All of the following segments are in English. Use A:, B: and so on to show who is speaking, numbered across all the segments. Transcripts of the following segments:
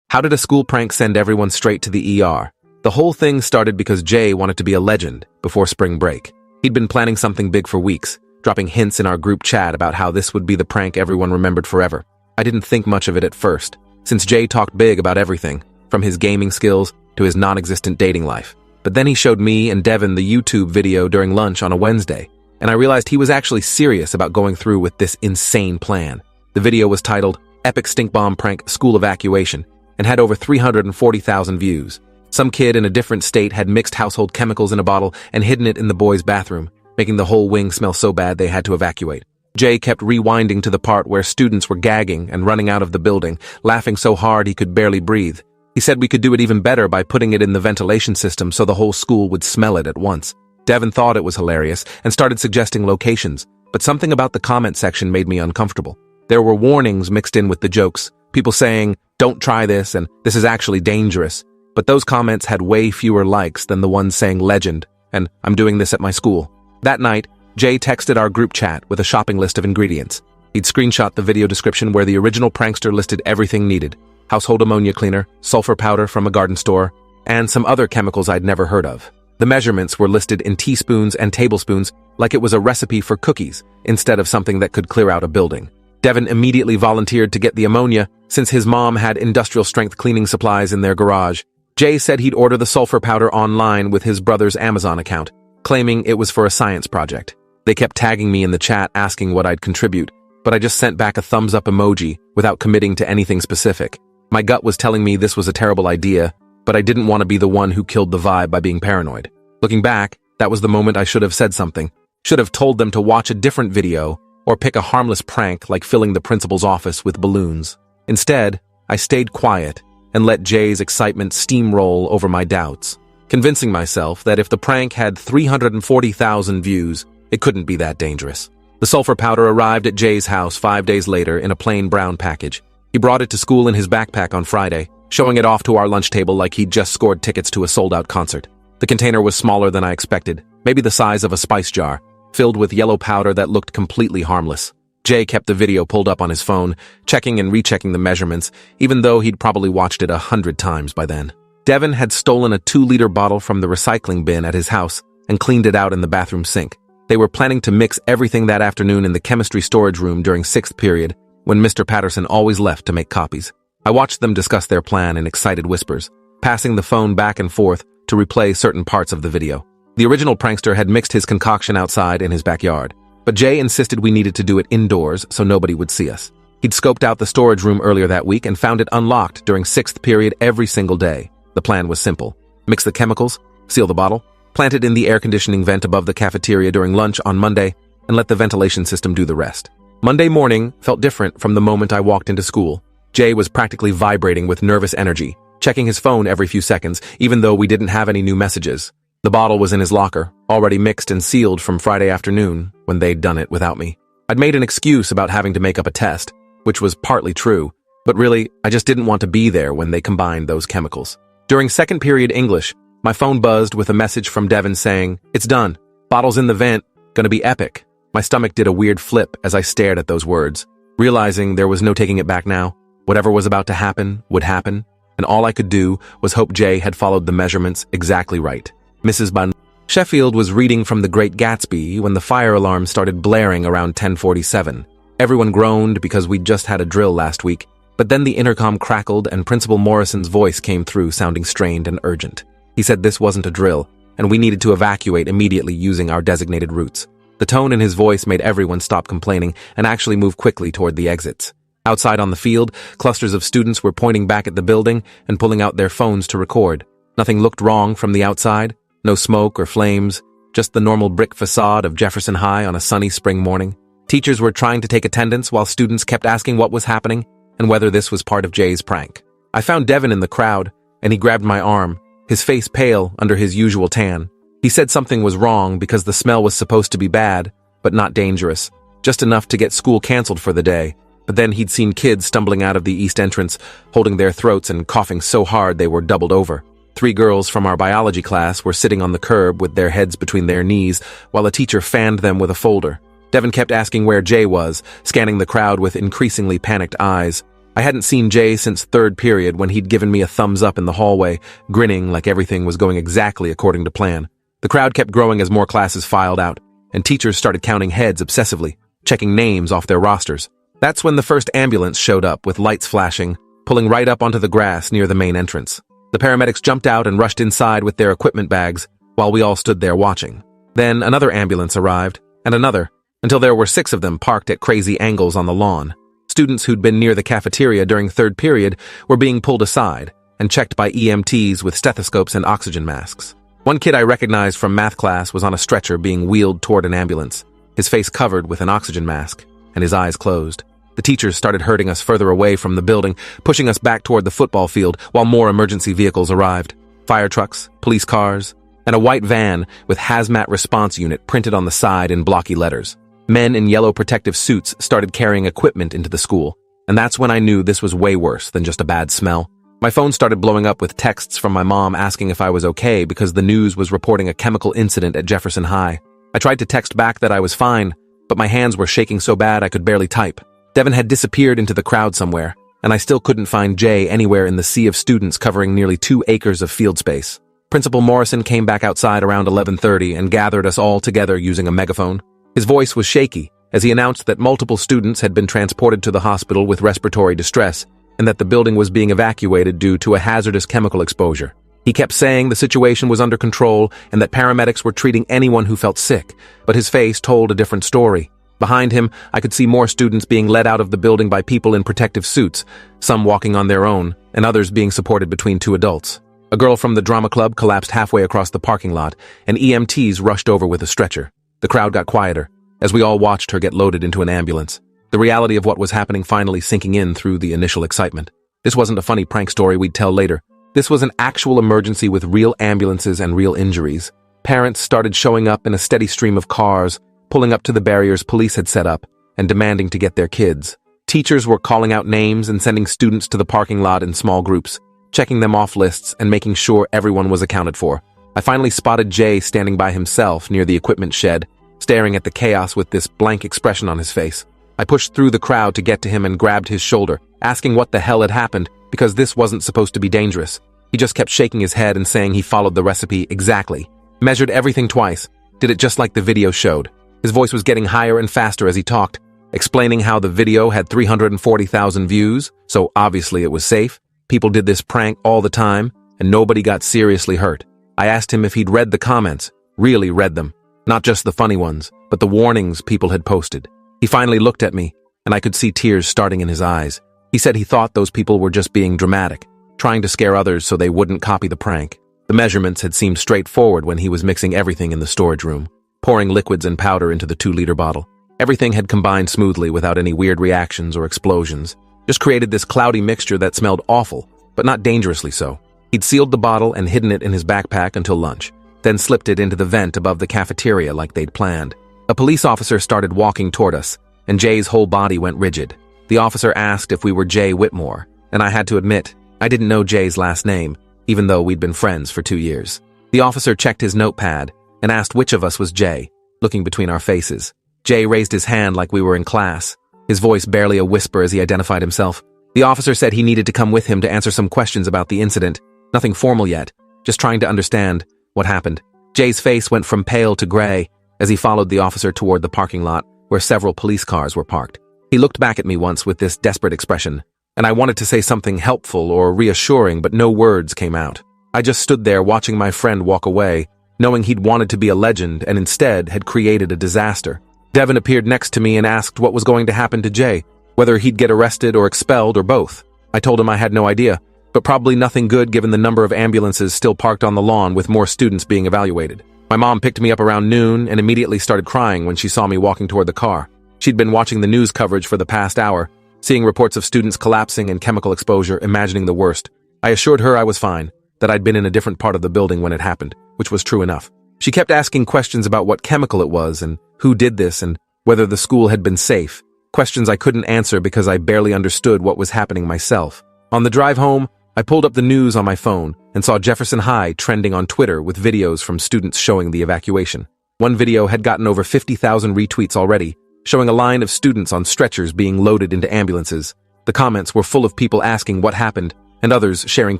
A: How did a school prank send everyone straight to the ER? The whole thing started because Jay wanted to be a legend before spring break. He'd been planning something big for weeks, dropping hints in our group chat about how this would be the prank everyone remembered forever. I didn't think much of it at first, since Jay talked big about everything, from his gaming skills to his non-existent dating life. But then he showed me and Devin the YouTube video during lunch on a Wednesday, and I realized he was actually serious about going through with this insane plan. The video was titled, "Epic Stink Bomb Prank School Evacuation," and had over 340,000 views. Some kid in a different state had mixed household chemicals in a bottle and hidden it in the boys' bathroom, making the whole wing smell so bad they had to evacuate. Jay kept rewinding to the part where students were gagging and running out of the building, laughing so hard he could barely breathe. He said we could do it even better by putting it in the ventilation system so the whole school would smell it at once. Devin thought it was hilarious and started suggesting locations, but something about the comment section made me uncomfortable. There were warnings mixed in with the jokes, people saying, "Don't try this," and "This is actually dangerous." But those comments had way fewer likes than the ones saying "legend" and "I'm doing this at my school." That night, Jay texted our group chat with a shopping list of ingredients. He'd screenshot the video description where the original prankster listed everything needed: household ammonia cleaner, sulfur powder from a garden store, and some other chemicals I'd never heard of. The measurements were listed in teaspoons and tablespoons like it was a recipe for cookies instead of something that could clear out a building. Devin immediately volunteered to get the ammonia since his mom had industrial-strength cleaning supplies in their garage. Jay said he'd order the sulfur powder online with his brother's Amazon account, claiming it was for a science project. They kept tagging me in the chat asking what I'd contribute, but I just sent back a thumbs-up emoji without committing to anything specific. My gut was telling me this was a terrible idea, but I didn't want to be the one who killed the vibe by being paranoid. Looking back, that was the moment I should have said something. Should have told them to watch a different video or pick a harmless prank like filling the principal's office with balloons. Instead, I stayed quiet and let Jay's excitement steamroll over my doubts, convincing myself that if the prank had 340,000 views, it couldn't be that dangerous. The sulfur powder arrived at Jay's house 5 days later in a plain brown package. He brought it to school in his backpack on Friday, showing it off to our lunch table like he'd just scored tickets to a sold-out concert. The container was smaller than I expected, maybe the size of a spice jar, filled with yellow powder that looked completely harmless. Jay kept the video pulled up on his phone, checking and rechecking the measurements, even though he'd probably watched it 100 times by then. Devin had stolen a 2-liter bottle from the recycling bin at his house and cleaned it out in the bathroom sink. They were planning to mix everything that afternoon in the chemistry storage room during 6th period, when Mr. Patterson always left to make copies. I watched them discuss their plan in excited whispers, passing the phone back and forth to replay certain parts of the video. The original prankster had mixed his concoction outside in his backyard, but Jay insisted we needed to do it indoors so nobody would see us. He'd scoped out the storage room earlier that week and found it unlocked during 6th period every single day. The plan was simple: mix the chemicals, seal the bottle, plant it in the air conditioning vent above the cafeteria during lunch on Monday, and let the ventilation system do the rest. Monday morning felt different from the moment I walked into school. Jay was practically vibrating with nervous energy, checking his phone every few seconds, even though we didn't have any new messages. The bottle was in his locker, already mixed and sealed from Friday afternoon, when they'd done it without me. I'd made an excuse about having to make up a test, which was partly true, but really, I just didn't want to be there when they combined those chemicals. During 2nd period English, my phone buzzed with a message from Devin saying, "It's done. Bottle's in the vent. Gonna be epic." My stomach did a weird flip as I stared at those words, realizing there was no taking it back now. Whatever was about to happen would happen, and all I could do was hope Jay had followed the measurements exactly right. Mrs. Van Sheffield was reading from The Great Gatsby when the fire alarm started blaring around 10:47. Everyone groaned because we'd just had a drill last week, but then the intercom crackled and Principal Morrison's voice came through sounding strained and urgent. He said this wasn't a drill, and we needed to evacuate immediately using our designated routes. The tone in his voice made everyone stop complaining and actually move quickly toward the exits. Outside on the field, clusters of students were pointing back at the building and pulling out their phones to record. Nothing looked wrong from the outside. No smoke or flames, just the normal brick facade of Jefferson High on a sunny spring morning. Teachers were trying to take attendance while students kept asking what was happening and whether this was part of Jay's prank. I found Devin in the crowd, and he grabbed my arm, his face pale under his usual tan. He said something was wrong because the smell was supposed to be bad, but not dangerous, just enough to get school canceled for the day. But then he'd seen kids stumbling out of the east entrance, holding their throats and coughing so hard they were doubled over. 3 girls from our biology class were sitting on the curb with their heads between their knees while a teacher fanned them with a folder. Devin kept asking where Jay was, scanning the crowd with increasingly panicked eyes. I hadn't seen Jay since third period when he'd given me a thumbs up in the hallway, grinning like everything was going exactly according to plan. The crowd kept growing as more classes filed out, and teachers started counting heads obsessively, checking names off their rosters. That's when the first ambulance showed up with lights flashing, pulling right up onto the grass near the main entrance. The paramedics jumped out and rushed inside with their equipment bags, while we all stood there watching. Then another ambulance arrived, and another, until there were 6 of them parked at crazy angles on the lawn. Students who'd been near the cafeteria during third period were being pulled aside and checked by EMTs with stethoscopes and oxygen masks. One kid I recognized from math class was on a stretcher being wheeled toward an ambulance, his face covered with an oxygen mask, and his eyes closed. The teachers started herding us further away from the building, pushing us back toward the football field while more emergency vehicles arrived. Fire trucks, police cars, and a white van with hazmat response unit printed on the side in blocky letters. Men in yellow protective suits started carrying equipment into the school, and that's when I knew this was way worse than just a bad smell. My phone started blowing up with texts from my mom asking if I was okay because the news was reporting a chemical incident at Jefferson High. I tried to text back that I was fine, but my hands were shaking so bad I could barely type. Devin had disappeared into the crowd somewhere, and I still couldn't find Jay anywhere in the sea of students covering nearly 2 acres of field space. Principal Morrison came back outside around 11:30 and gathered us all together using a megaphone. His voice was shaky as he announced that multiple students had been transported to the hospital with respiratory distress and that the building was being evacuated due to a hazardous chemical exposure. He kept saying the situation was under control and that paramedics were treating anyone who felt sick, but his face told a different story. Behind him, I could see more students being led out of the building by people in protective suits, some walking on their own, and others being supported between 2 adults. A girl from the drama club collapsed halfway across the parking lot, and EMTs rushed over with a stretcher. The crowd got quieter, as we all watched her get loaded into an ambulance, the reality of what was happening finally sinking in through the initial excitement. This wasn't a funny prank story we'd tell later. This was an actual emergency with real ambulances and real injuries. Parents started showing up in a steady stream of cars, pulling up to the barriers police had set up, and demanding to get their kids. Teachers were calling out names and sending students to the parking lot in small groups, checking them off lists and making sure everyone was accounted for. I finally spotted Jay standing by himself near the equipment shed, staring at the chaos with this blank expression on his face. I pushed through the crowd to get to him and grabbed his shoulder, asking what the hell had happened, because this wasn't supposed to be dangerous. He just kept shaking his head and saying he followed the recipe exactly. Measured everything twice, did it just like the video showed. His voice was getting higher and faster as he talked, explaining how the video had 340,000 views, so obviously it was safe. People did this prank all the time, and nobody got seriously hurt. I asked him if he'd read the comments, really read them. Not just the funny ones, but the warnings people had posted. He finally looked at me, and I could see tears starting in his eyes. He said he thought those people were just being dramatic, trying to scare others so they wouldn't copy the prank. The measurements had seemed straightforward when he was mixing everything in the storage room, pouring liquids and powder into the 2-liter bottle. Everything had combined smoothly without any weird reactions or explosions, just created this cloudy mixture that smelled awful, but not dangerously so. He'd sealed the bottle and hidden it in his backpack until lunch, then slipped it into the vent above the cafeteria like they'd planned. A police officer started walking toward us, and Jay's whole body went rigid. The officer asked if we were Jay Whitmore, and I had to admit, I didn't know Jay's last name, even though we'd been friends for 2 years. The officer checked his notepad and asked which of us was Jay, looking between our faces. Jay raised his hand like we were in class, his voice barely a whisper as he identified himself. The officer said he needed to come with him to answer some questions about the incident. Nothing formal yet, just trying to understand what happened. Jay's face went from pale to gray as he followed the officer toward the parking lot where several police cars were parked. He looked back at me once with this desperate expression, and I wanted to say something helpful or reassuring, but no words came out. I just stood there watching my friend walk away, knowing he'd wanted to be a legend and instead had created a disaster. Devin appeared next to me and asked what was going to happen to Jay, whether he'd get arrested or expelled or both. I told him I had no idea, but probably nothing good given the number of ambulances still parked on the lawn with more students being evaluated. My mom picked me up around noon and immediately started crying when she saw me walking toward the car. She'd been watching the news coverage for the past hour, seeing reports of students collapsing and chemical exposure, imagining the worst. I assured her I was fine, that I'd been in a different part of the building when it happened, which was true enough. She kept asking questions about what chemical it was and who did this and whether the school had been safe, questions I couldn't answer because I barely understood what was happening myself. On the drive home, I pulled up the news on my phone and saw Jefferson High trending on Twitter with videos from students showing the evacuation. One video had gotten over 50,000 retweets already, showing a line of students on stretchers being loaded into ambulances. The comments were full of people asking what happened, and others sharing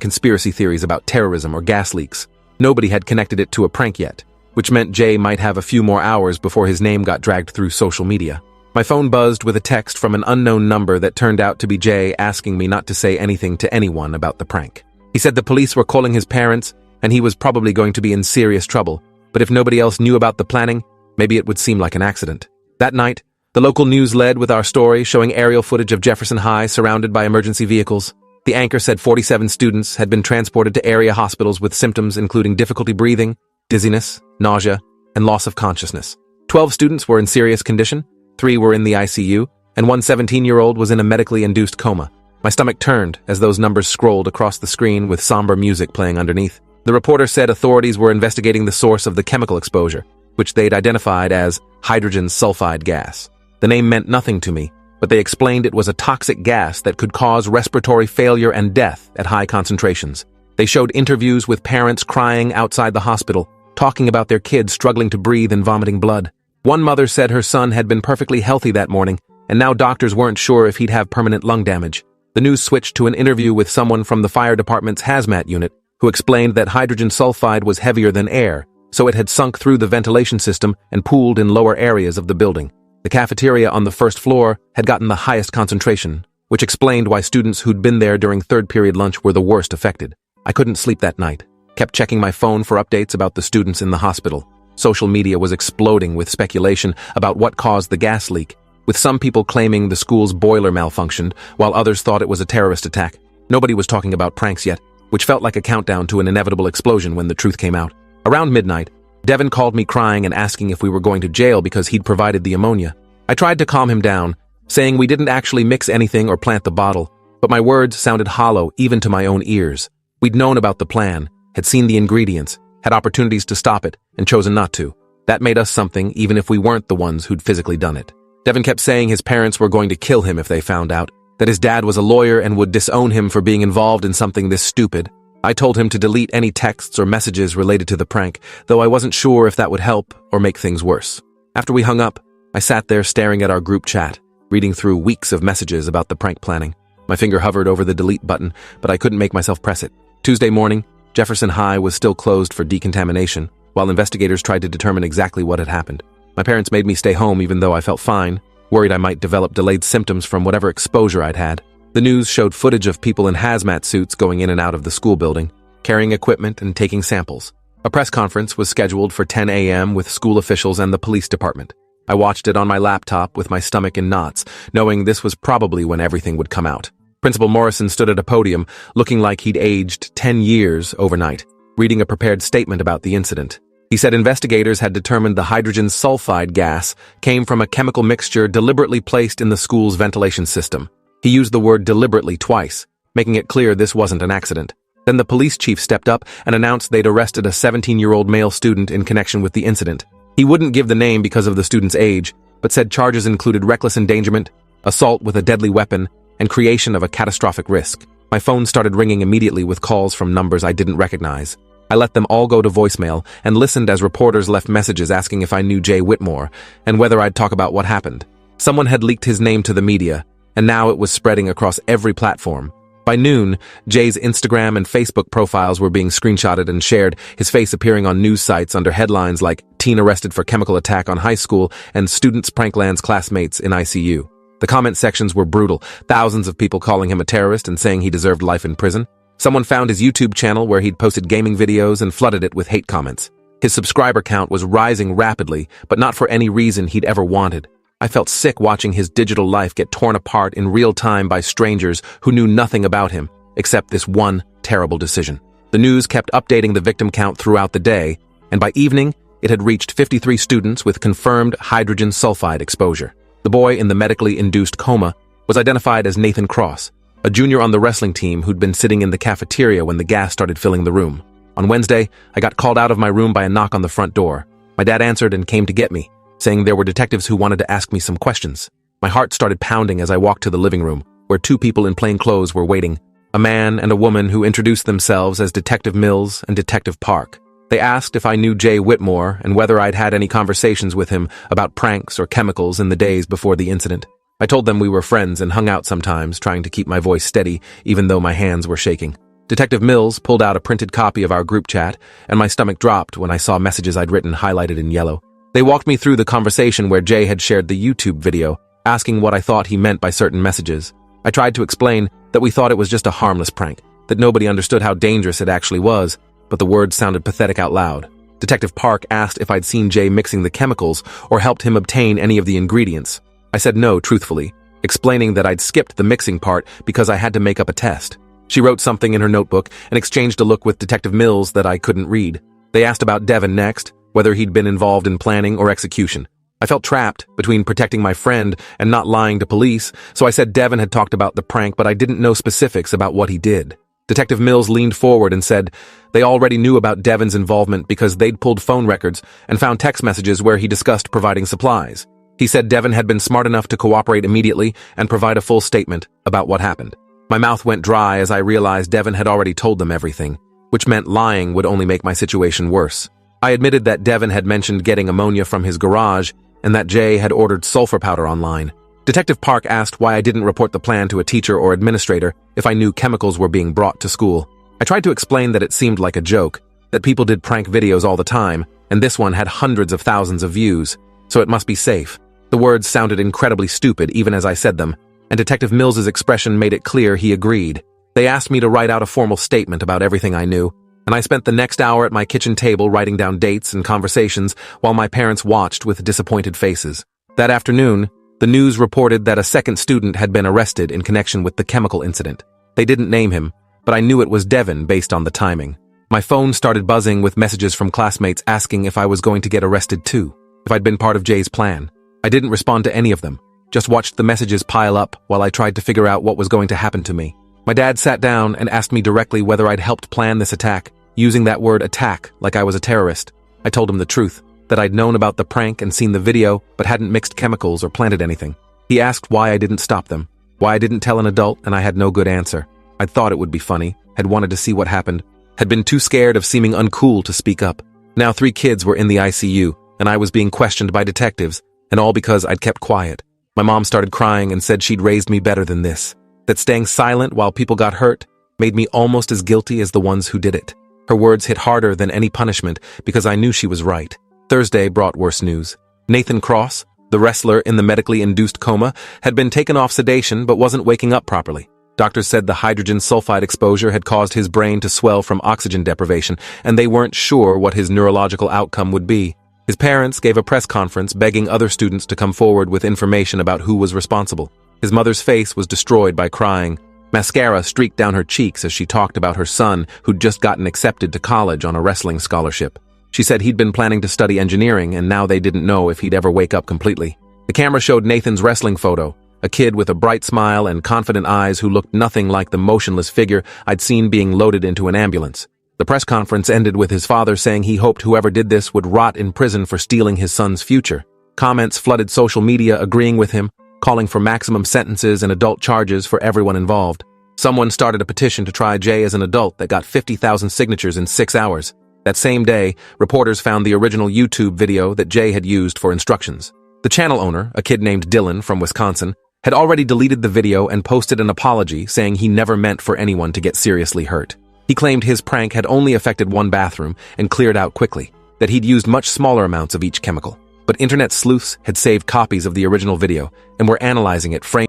A: conspiracy theories about terrorism or gas leaks. Nobody had connected it to a prank yet, which meant Jay might have a few more hours before his name got dragged through social media. My phone buzzed with a text from an unknown number that turned out to be Jay asking me not to say anything to anyone about the prank. He said the police were calling his parents, and he was probably going to be in serious trouble, but if nobody else knew about the planning, maybe it would seem like an accident. That night, the local news led with our story showing aerial footage of Jefferson High surrounded by emergency vehicles. The anchor said 47 students had been transported to area hospitals with symptoms including difficulty breathing, dizziness, nausea, and loss of consciousness. 12 students were in serious condition, 3 were in the ICU, and one 17-year-old was in a medically induced coma. My stomach turned as those numbers scrolled across the screen with somber music playing underneath. The reporter said authorities were investigating the source of the chemical exposure, which they'd identified as hydrogen sulfide gas. The name meant nothing to me, but they explained it was a toxic gas that could cause respiratory failure and death at high concentrations. They showed interviews with parents crying outside the hospital, talking about their kids struggling to breathe and vomiting blood. One mother said her son had been perfectly healthy that morning, and now doctors weren't sure if he'd have permanent lung damage. The news switched to an interview with someone from the fire department's hazmat unit, who explained that hydrogen sulfide was heavier than air, so it had sunk through the ventilation system and pooled in lower areas of the building. The cafeteria on the first floor had gotten the highest concentration, which explained why students who'd been there during third period lunch were the worst affected. I couldn't sleep that night, kept checking my phone for updates about the students in the hospital. Social media was exploding with speculation about what caused the gas leak, with some people claiming the school's boiler malfunctioned, while others thought it was a terrorist attack. Nobody was talking about pranks yet, which felt like a countdown to an inevitable explosion when the truth came out. Around midnight, Devin called me crying and asking if we were going to jail because he'd provided the ammonia. I tried to calm him down, saying we didn't actually mix anything or plant the bottle, but my words sounded hollow even to my own ears. We'd known about the plan, had seen the ingredients, had opportunities to stop it, and chosen not to. That made us something even if we weren't the ones who'd physically done it. Devin kept saying his parents were going to kill him if they found out, that his dad was a lawyer and would disown him for being involved in something this stupid. I told him to delete any texts or messages related to the prank, though I wasn't sure if that would help or make things worse. After we hung up, I sat there staring at our group chat, reading through weeks of messages about the prank planning. My finger hovered over the delete button, but I couldn't make myself press it. Tuesday morning, Jefferson High was still closed for decontamination, while investigators tried to determine exactly what had happened. My parents made me stay home even though I felt fine, worried I might develop delayed symptoms from whatever exposure I'd had. The news showed footage of people in hazmat suits going in and out of the school building, carrying equipment and taking samples. A press conference was scheduled for 10 a.m. with school officials and the police department. I watched it on my laptop with my stomach in knots, knowing this was probably when everything would come out. Principal Morrison stood at a podium, looking like he'd aged 10 years overnight, reading a prepared statement about the incident. He said investigators had determined the hydrogen sulfide gas came from a chemical mixture deliberately placed in the school's ventilation system. He used the word deliberately twice, making it clear this wasn't an accident. Then the police chief stepped up and announced they'd arrested a 17-year-old male student in connection with the incident. He wouldn't give the name because of the student's age, but said charges included reckless endangerment, assault with a deadly weapon, and creation of a catastrophic risk. My phone started ringing immediately with calls from numbers I didn't recognize. I let them all go to voicemail and listened as reporters left messages asking if I knew Jay Whitmore and whether I'd talk about what happened. Someone had leaked his name to the media, and now it was spreading across every platform. By noon, Jay's Instagram and Facebook profiles were being screenshotted and shared, his face appearing on news sites under headlines like "Teen Arrested for Chemical Attack on High School" and "Students Prank Lands Classmates in ICU." The comment sections were brutal, thousands of people calling him a terrorist and saying he deserved life in prison. Someone found his YouTube channel where he'd posted gaming videos and flooded it with hate comments. His subscriber count was rising rapidly, but not for any reason he'd ever wanted. I felt sick watching his digital life get torn apart in real time by strangers who knew nothing about him, except this one terrible decision. The news kept updating the victim count throughout the day, and by evening, it had reached 53 students with confirmed hydrogen sulfide exposure. The boy in the medically induced coma was identified as Nathan Cross, a junior on the wrestling team who'd been sitting in the cafeteria when the gas started filling the room. On Wednesday, I got called out of my room by a knock on the front door. My dad answered and came to get me, saying there were detectives who wanted to ask me some questions. My heart started pounding as I walked to the living room, where two people in plain clothes were waiting, a man and a woman who introduced themselves as Detective Mills and Detective Park. They asked if I knew Jay Whitmore and whether I'd had any conversations with him about pranks or chemicals in the days before the incident. I told them we were friends and hung out sometimes, trying to keep my voice steady even though my hands were shaking. Detective Mills pulled out a printed copy of our group chat, and my stomach dropped when I saw messages I'd written highlighted in yellow. They walked me through the conversation where Jay had shared the YouTube video, asking what I thought he meant by certain messages. I tried to explain that we thought it was just a harmless prank, that nobody understood how dangerous it actually was, but the words sounded pathetic out loud. Detective Park asked if I'd seen Jay mixing the chemicals or helped him obtain any of the ingredients. I said no, truthfully, explaining that I'd skipped the mixing part because I had to make up a test. She wrote something in her notebook and exchanged a look with Detective Mills that I couldn't read. They asked about Devin next, whether he'd been involved in planning or execution. I felt trapped between protecting my friend and not lying to police, so I said Devin had talked about the prank, but I didn't know specifics about what he did. Detective Mills leaned forward and said they already knew about Devin's involvement because they'd pulled phone records and found text messages where he discussed providing supplies. He said Devin had been smart enough to cooperate immediately and provide a full statement about what happened. My mouth went dry as I realized Devin had already told them everything, which meant lying would only make my situation worse. I admitted that Devin had mentioned getting ammonia from his garage and that Jay had ordered sulfur powder online. Detective Park asked why I didn't report the plan to a teacher or administrator if I knew chemicals were being brought to school. I tried to explain that it seemed like a joke, that people did prank videos all the time, and this one had hundreds of thousands of views, so it must be safe. The words sounded incredibly stupid even as I said them, and Detective Mills's expression made it clear he agreed. They asked me to write out a formal statement about everything I knew, and I spent the next hour at my kitchen table writing down dates and conversations while my parents watched with disappointed faces. That afternoon, the news reported that a second student had been arrested in connection with the chemical incident. They didn't name him, but I knew it was Devin based on the timing. My phone started buzzing with messages from classmates asking if I was going to get arrested too, if I'd been part of Jay's plan. I didn't respond to any of them, just watched the messages pile up while I tried to figure out what was going to happen to me. My dad sat down and asked me directly whether I'd helped plan this attack, using that word attack like I was a terrorist. I told him the truth, that I'd known about the prank and seen the video, but hadn't mixed chemicals or planted anything. He asked why I didn't stop them, why I didn't tell an adult, and I had no good answer. I'd thought it would be funny, had wanted to see what happened, had been too scared of seeming uncool to speak up. Now 3 kids were in the ICU, and I was being questioned by detectives, and all because I'd kept quiet. My mom started crying and said she'd raised me better than this, that staying silent while people got hurt made me almost as guilty as the ones who did it. Her words hit harder than any punishment because I knew she was right. Thursday brought worse news. Nathan Cross, the wrestler in the medically induced coma, had been taken off sedation but wasn't waking up properly. Doctors said the hydrogen sulfide exposure had caused his brain to swell from oxygen deprivation, and they weren't sure what his neurological outcome would be. His parents gave a press conference begging other students to come forward with information about who was responsible. His mother's face was destroyed by crying. Mascara streaked down her cheeks as she talked about her son who'd just gotten accepted to college on a wrestling scholarship. She said he'd been planning to study engineering and now they didn't know if he'd ever wake up completely. The camera showed Nathan's wrestling photo, a kid with a bright smile and confident eyes who looked nothing like the motionless figure I'd seen being loaded into an ambulance. The press conference ended with his father saying he hoped whoever did this would rot in prison for stealing his son's future. Comments flooded social media agreeing with him, calling for maximum sentences and adult charges for everyone involved. Someone started a petition to try Jay as an adult that got 50,000 signatures in 6 hours. That same day, reporters found the original YouTube video that Jay had used for instructions. The channel owner, a kid named Dylan from Wisconsin, had already deleted the video and posted an apology saying he never meant for anyone to get seriously hurt. He claimed his prank had only affected one bathroom and cleared out quickly, that he'd used much smaller amounts of each chemical. But internet sleuths had saved copies of the original video and were analyzing it frame